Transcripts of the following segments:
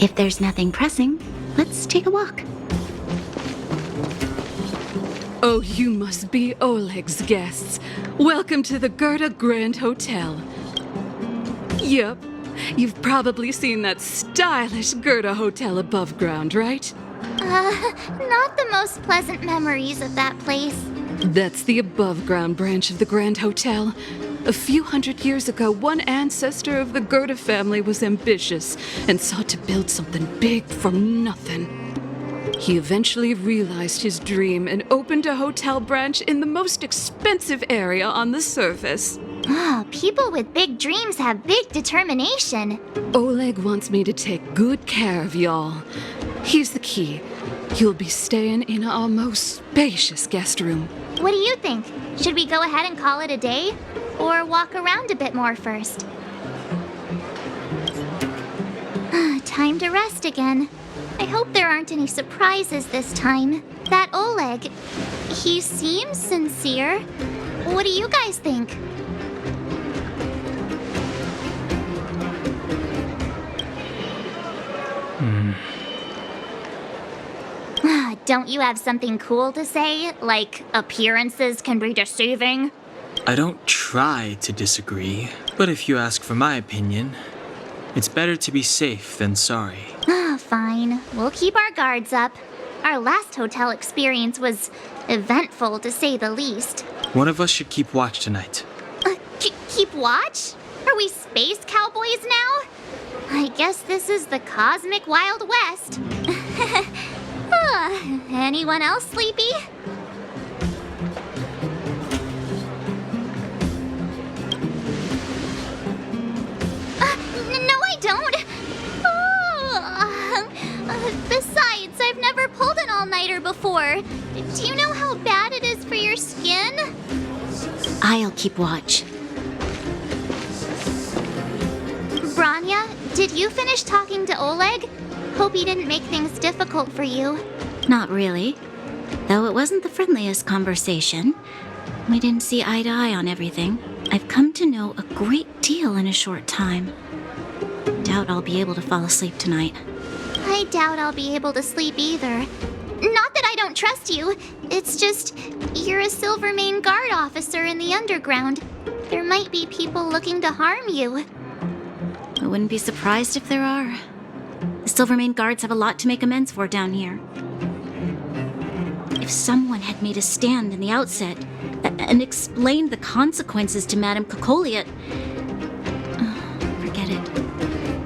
If there's nothing pressing, let's take a walk. Oh, you must be Oleg's guests. Welcome to the Gerda Grand Hotel. Yup, you've probably seen that stylish Gerda Hotel above ground, right? Not the most pleasant memories of that place. That's the above-ground branch of the Grand Hotel. A few hundred years ago, one ancestor of the Gerda family was ambitious and sought to build something big from nothing. He eventually realized his dream and opened a hotel branch in the most expensive area on the surface. People with big dreams have big determination. Oleg wants me to take good care of y'all. Here's the key. You'll be staying in our most spacious guest room. What do you think? Should we go ahead and call it a day? Or walk around a bit more first? Time to rest again. I hope there aren't any surprises this time. That Oleg, he seems sincere. What do you guys think? Don't you have something cool to say? Like, appearances can be deceiving? I don't try to disagree, but if you ask for my opinion, it's better to be safe than sorry. Fine. We'll keep our guards up. Our last hotel experience was eventful, to say the least. One of us should keep watch tonight. Keep watch? Are we space cowboys now? I guess this is the cosmic Wild West. Anyone else sleepy? No, I don't. Besides, I've never pulled an all-nighter before. Do you know how bad it is for your skin? I'll keep watch. Branya, did you finish talking to Oleg? Hope he didn't make things difficult for you. Not really. Though it wasn't the friendliest conversation. We didn't see eye to eye on everything. I've come to know a great deal in a short time. Doubt I'll be able to fall asleep tonight. I doubt I'll be able to sleep either. Not that I don't trust you. It's just, you're a Silvermane Guard officer in the underground. There might be people looking to harm you. I wouldn't be surprised if there are. The Silvermane Guards have a lot to make amends for down here. If someone had made a stand in the outset and explained the consequences to Madame Kokoliot... forget it.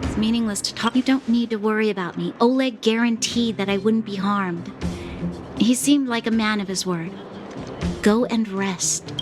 It's meaningless to talk. You don't need to worry about me. Oleg guaranteed that I wouldn't be harmed. He seemed like a man of his word. Go and rest.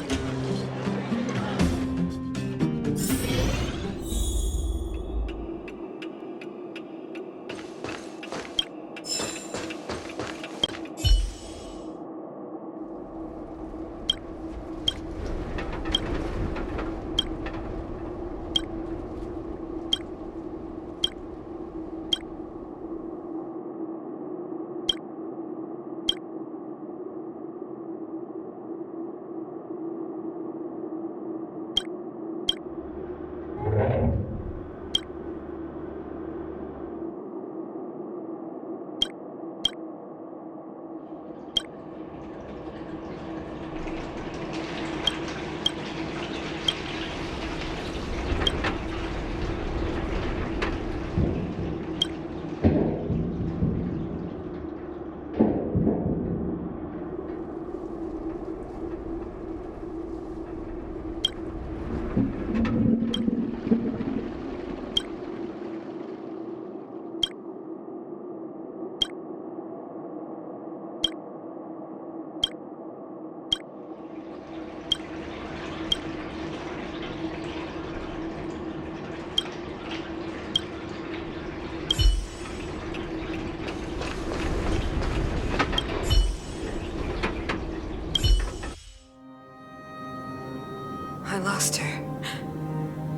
I lost her.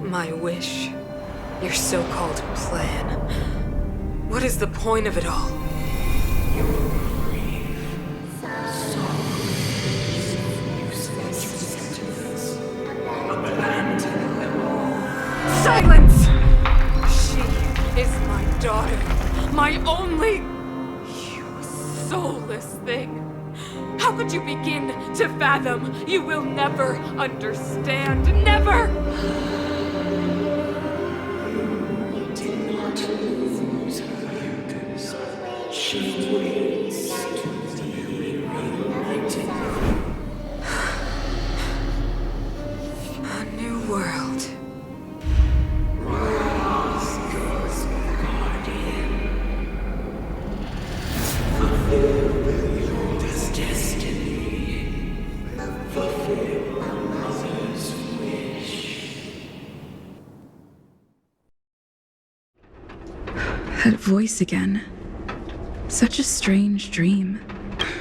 My wish. Your so-called plan. What is the point of it all? Silence! She is my daughter. My only... You soulless thing. How could you begin to fathom? You will never understand. Never! A new world. That voice again. Such a strange dream.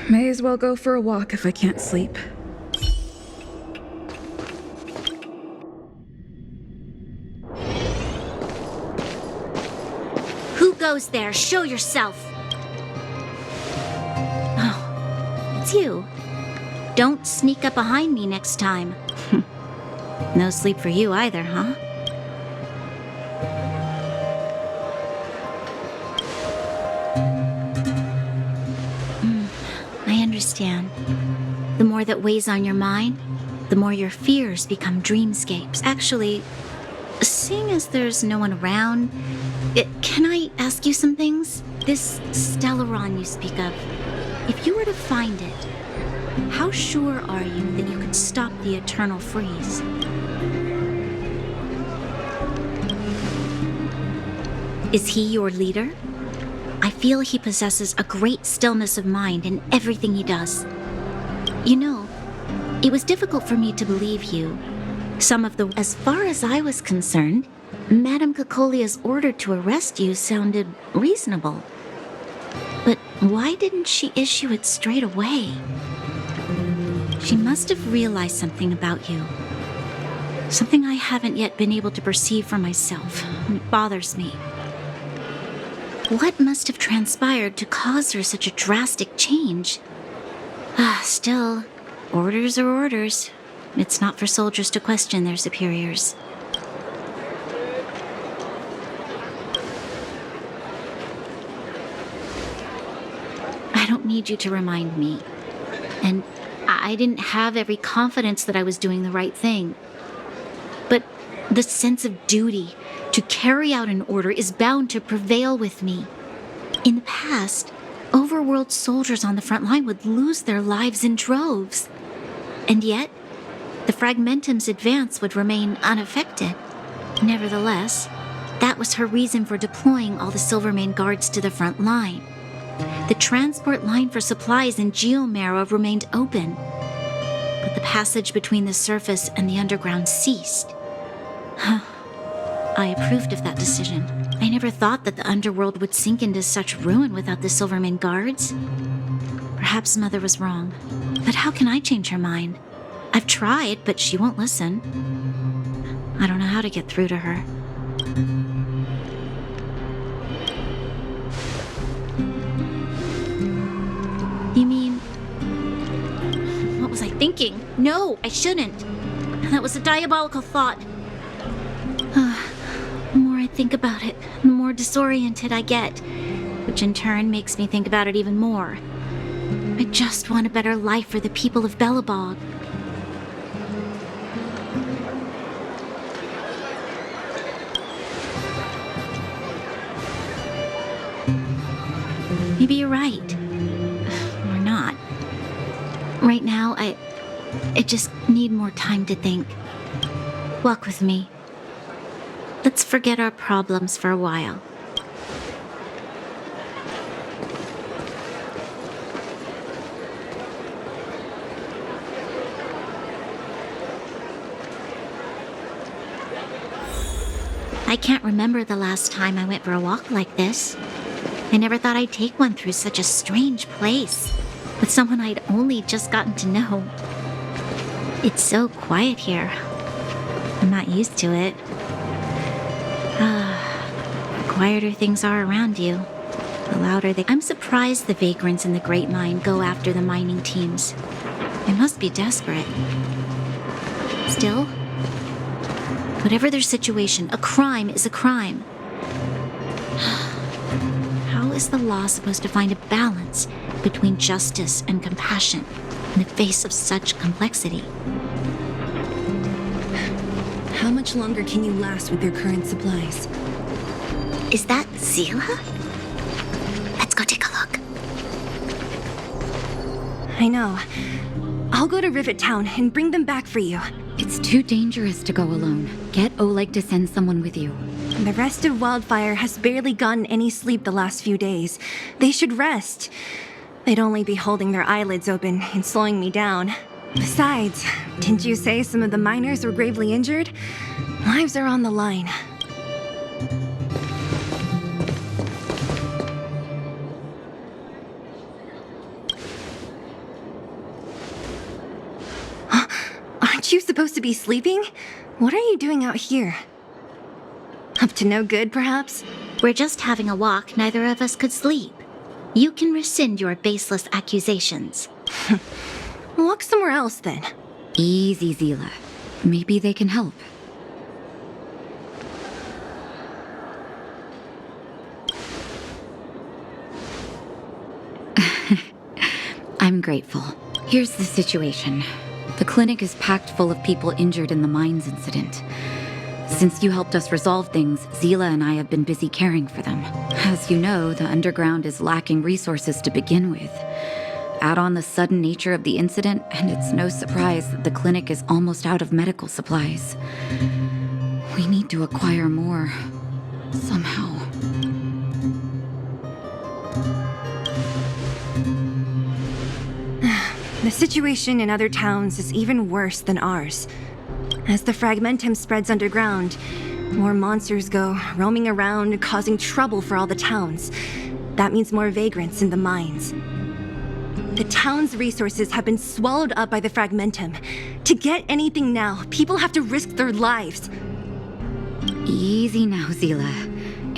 May as well go for a walk if I can't sleep. Who goes there? Show yourself! Oh, it's you. Don't sneak up behind me next time. No sleep for you either, huh? I understand. The more that weighs on your mind, the more your fears become dreamscapes. Actually, seeing as there's no one around, can I ask you some things? This Stellaron you speak of, if you were to find it, how sure are you that you could stop the eternal freeze? Is he your leader? I feel he possesses a great stillness of mind in everything he does. You know, it was difficult for me to believe you. As far as I was concerned, Madame Cocolia's order to arrest you sounded reasonable. But why didn't she issue it straight away? She must have realized something about you. Something I haven't yet been able to perceive for myself. It bothers me. What must have transpired to cause her such a drastic change? Still, orders are orders. It's not for soldiers to question their superiors. I don't need you to remind me. And I didn't have every confidence that I was doing the right thing. But the sense of duty to carry out an order is bound to prevail with me. In the past, overworld soldiers on the front line would lose their lives in droves. And yet, the Fragmentum's advance would remain unaffected. Nevertheless, that was her reason for deploying all the Silvermane guards to the front line. The transport line for supplies in Geomera remained open, but the passage between the surface and the underground ceased. I approved of that decision. I never thought that the underworld would sink into such ruin without the Silvermane guards. Perhaps Mother was wrong, but how can I change her mind? I've tried, but she won't listen. I don't know how to get through to her. You mean... What was I thinking? No, I shouldn't. That was a diabolical thought. The more I think about it, the more disoriented I get, which in turn makes me think about it even more. I just want a better life for the people of Belobog. Maybe you're right. Or not. Right now, I just need more time to think. Walk with me. Let's forget our problems for a while. I can't remember the last time I went for a walk like this. I never thought I'd take one through such a strange place, with someone I'd only just gotten to know. It's so quiet here. I'm not used to it. The quieter things are around you, the louder they... I'm surprised the vagrants in the Great Mine go after the mining teams. They must be desperate. Still, whatever their situation, a crime is a crime. How is the law supposed to find a balance between justice and compassion in the face of such complexity? How much longer can you last with your current supplies? Is that Zila? Let's go take a look. I know. I'll go to Rivet Town and bring them back for you. It's too dangerous to go alone. Get Oleg to send someone with you. The rest of Wildfire has barely gotten any sleep the last few days. They should rest. They'd only be holding their eyelids open and slowing me down. Besides, didn't you say some of the miners were gravely injured? Lives are on the line. Aren't you supposed to be sleeping? What are you doing out here? Up to no good, perhaps? We're just having a walk. Neither of us could sleep. You can rescind your baseless accusations. Walk somewhere else, then. Easy, Zila. Maybe they can help. I'm grateful. Here's the situation. The clinic is packed full of people injured in the mines incident. Since you helped us resolve things, Zila and I have been busy caring for them. As you know, the underground is lacking resources to begin with. Add on the sudden nature of the incident, and it's no surprise that the clinic is almost out of medical supplies. We need to acquire more. Somehow. The situation in other towns is even worse than ours. As the fragmentum spreads underground, more monsters go roaming around, causing trouble for all the towns. That means more vagrants in the mines. The town's resources have been swallowed up by the fragmentum. To get anything now, people have to risk their lives. Easy now, Zila.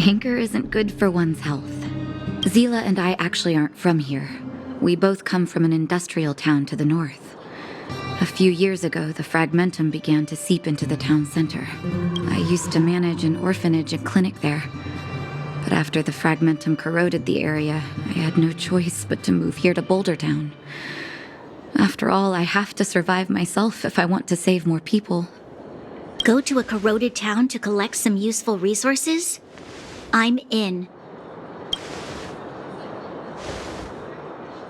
Anger isn't good for one's health. Zila and I actually aren't from here. We both come from an industrial town to the north. A few years ago, the fragmentum began to seep into the town center. I used to manage an orphanage and clinic there. But after the fragmentum corroded the area, I had no choice but to move here to Boulder Town. After all, I have to survive myself if I want to save more people. Go to a corroded town to collect some useful resources? I'm in.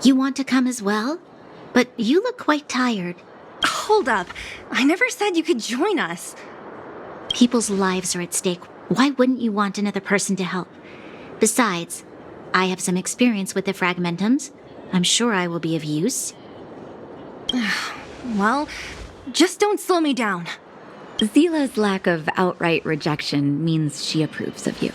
You want to come as well? But you look quite tired. Hold up. I never said you could join us. People's lives are at stake. Why wouldn't you want another person to help? Besides, I have some experience with the fragmentums. I'm sure I will be of use. Well, just don't slow me down. Zila's lack of outright rejection means she approves of you.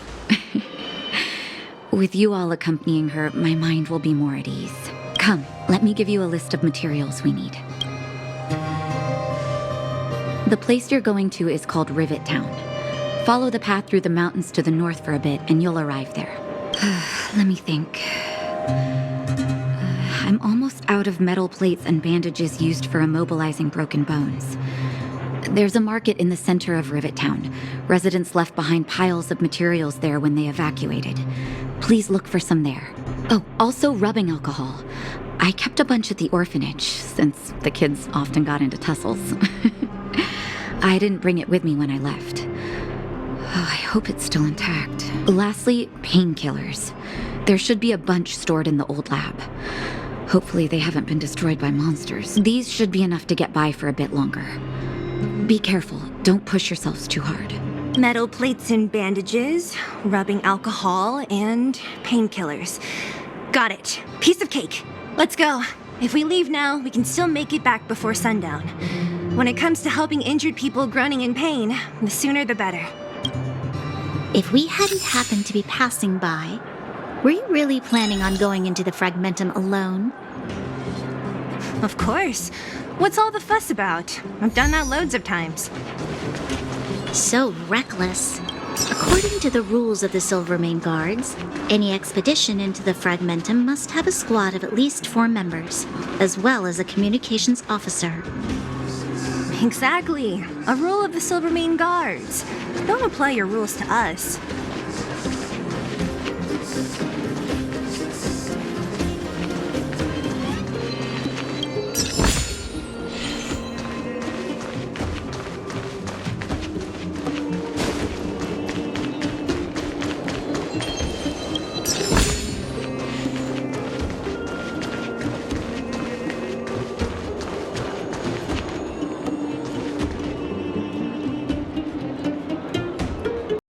With you all accompanying her, my mind will be more at ease. Come, let me give you a list of materials we need. The place you're going to is called Rivet Town. Follow the path through the mountains to the north for a bit, and you'll arrive there. Let me think. I'm almost out of metal plates and bandages used for immobilizing broken bones. There's a market in the center of Rivet Town. Residents left behind piles of materials there when they evacuated. Please look for some there. Oh, also rubbing alcohol. I kept a bunch at the orphanage, since the kids often got into tussles. I didn't bring it with me when I left. Oh, I hope it's still intact. Lastly, painkillers. There should be a bunch stored in the old lab. Hopefully they haven't been destroyed by monsters. These should be enough to get by for a bit longer. Be careful. Don't push yourselves too hard. Metal plates and bandages, rubbing alcohol, and painkillers. Got it. Piece of cake. Let's go. If we leave now, we can still make it back before sundown. When it comes to helping injured people groaning in pain, the sooner the better. If we hadn't happened to be passing by, were you really planning on going into the fragmentum alone? Of course. What's all the fuss about? I've done that loads of times. So reckless. According to the rules of the Silvermane Guards, any expedition into the fragmentum must have a squad of at least 4 members, as well as a communications officer. Exactly. A rule of the Silvermane Guards. Don't apply your rules to us.